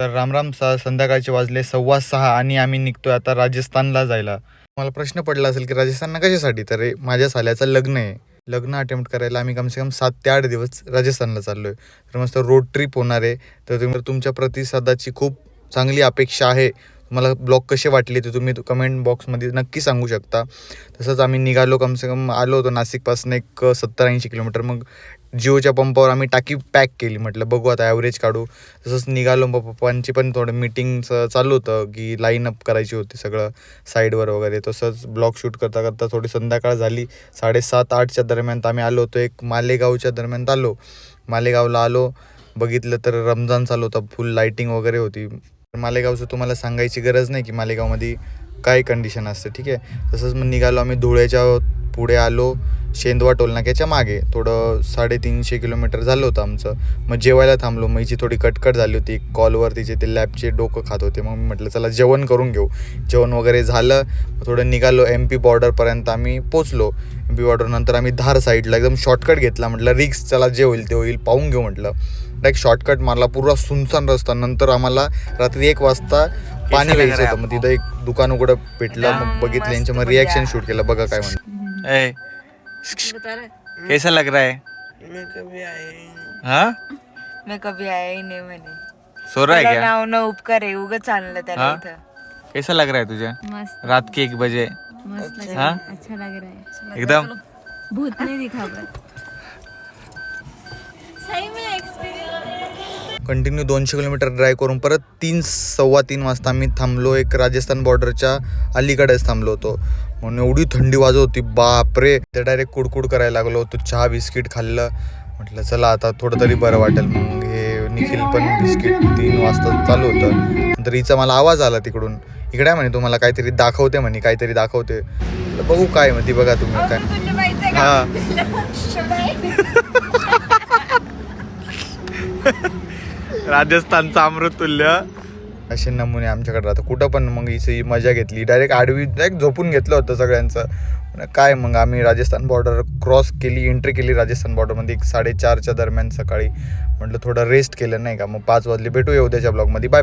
तर रामराम संध्याकाळचे वाजले 6:15 आणि आम्ही निघतोय आता राजस्थानला जायला. मला प्रश्न पडला असेल की राजस्थानला कशासाठी, तर माझ्या साल्याचं लग्न आहे. लग्न अटेम्प्ट करायला आम्ही कमसे कम 7 ते 8 दिवस राजस्थानला चाललोय. तर मस्त रोड ट्रिप होणार आहे. तर तुमच्या प्रतिसादाची खूप चांगली अपेक्षा आहे. मला ब्लॉग कसे वाटले ते तुम्ही कमेंट बॉक्समध्ये नक्की सांगू शकता. तसंच आम्ही निघालो, कमसे कम आलो होतो नाशिकपासून एक 70-80 किलोमीटर. मग जिओच्या पंपावर आम्ही टाकी पॅक केली. म्हटलं बघू आता ॲव्हरेज काढू. तसंच निघालो. पप्पांची पण थोडं मीटिंगचं चालू होतं की लाईन अप करायची होती सगळं साईडवर वगैरे. तसंच ब्लॉग शूट करता करता थोडी संध्याकाळ झाली. 7:30-8च्या दरम्यान आम्ही आलो होतो. एक मालेगावच्या दरम्यान आलो. मालेगावला आलो, बघितलं तर रमजान चालू होता, फुल लाईटिंग वगैरे होती. मालेगावचं तुम्हाला सांगायची गरज नाही की मालेगावमध्ये काय कंडिशन असते, ठीक आहे. तसंच मग निघालो आम्ही. धुळ्याच्या पुढे आलो, शेंदवा टोलनाक्याच्या मागे. थोडं 350 किलोमीटर झालं होतं आमचं. मग जेवायला थांबलो. मैची थोडी कटकट झाली होती कॉलवर, तिचे ते लॅबचे डोकं खात होते. मग मी म्हटलं चला जेवण करून घेऊ. जेवण वगैरे झालं, थोडं निघालो. MP बॉर्डरपर्यंत आम्ही पोचलो. MP बॉर्डरनंतर आम्ही धार साईडला एकदम शॉर्टकट घेतला. म्हटलं रिक्स, चला जे होईल ते होईल, पाहून घेऊ म्हटलं. डायरेक्ट शॉर्टकट मारला, पुरा सुनसान रस्ता. नंतर आम्हाला रात्री 1 वाजता पाणी प्यायचं होतं. मग तिथं एक दुकान उघडं भेटलं. मग बघितलं यांच्या, मग रिॲक्शन शूट केलं. बघा काय म्हणतात. कैसा लग रहा है? मैं कभी आए हाँ, मैं कभी आया ही नहीं मैंने. सो रहा है क्या? नाव न उपकार आहे, उगाच आणलं त्याला हाँ? इथं. कैसा लग रहा है तुझे? मस्त रात के 1 बजे मस्त लग हाँ? अच्छा लग रहा है. एकदम भूत नहीं दिखा पर सही में एक्सपीरियंस. कंटिन्यू 200 किलोमीटर ड्राईव्ह करून परत 3-3:15 वाजता आम्ही थांबलो. एक राजस्थान बॉर्डरच्या अलीकडेच थांबलो होतो. म्हणून एवढी थंडी वाजत होती, बापरे. ते डायरेक्ट कुडकुड करायला लागलो होतो. चहा बिस्किट खाल्लं. म्हटलं चला आता थोडं तरी बरं वाटेल. मग हे निखिल पण बिस्किट 3 वाजता चालू होतं. नंतर हिचा मला आवाज आला तिकडून, इकडे म्हणे तुम्हाला काहीतरी दाखवते, म्हणे काहीतरी दाखवते. बघू काय म्हणते, बघा तुम्ही काय. हा राजस्थानचा अमृततुल्य असे नमुने आमच्याकडे राहतं कुठं पण. मग हिची मजा घेतली. डायरेक्ट आडवी डायरेक्ट झोपून घेतलं होतं सगळ्यांचं. काय मग आम्ही राजस्थान बॉर्डर क्रॉस केली, एंट्री केली राजस्थान बॉर्डरमध्ये 4:30च्या दरम्यान सकाळी. म्हटलं थोडं रेस्ट केलं नाही का. मग 5 वाजले. भेटूया उद्याच्या ब्लॉगमध्ये. बाय.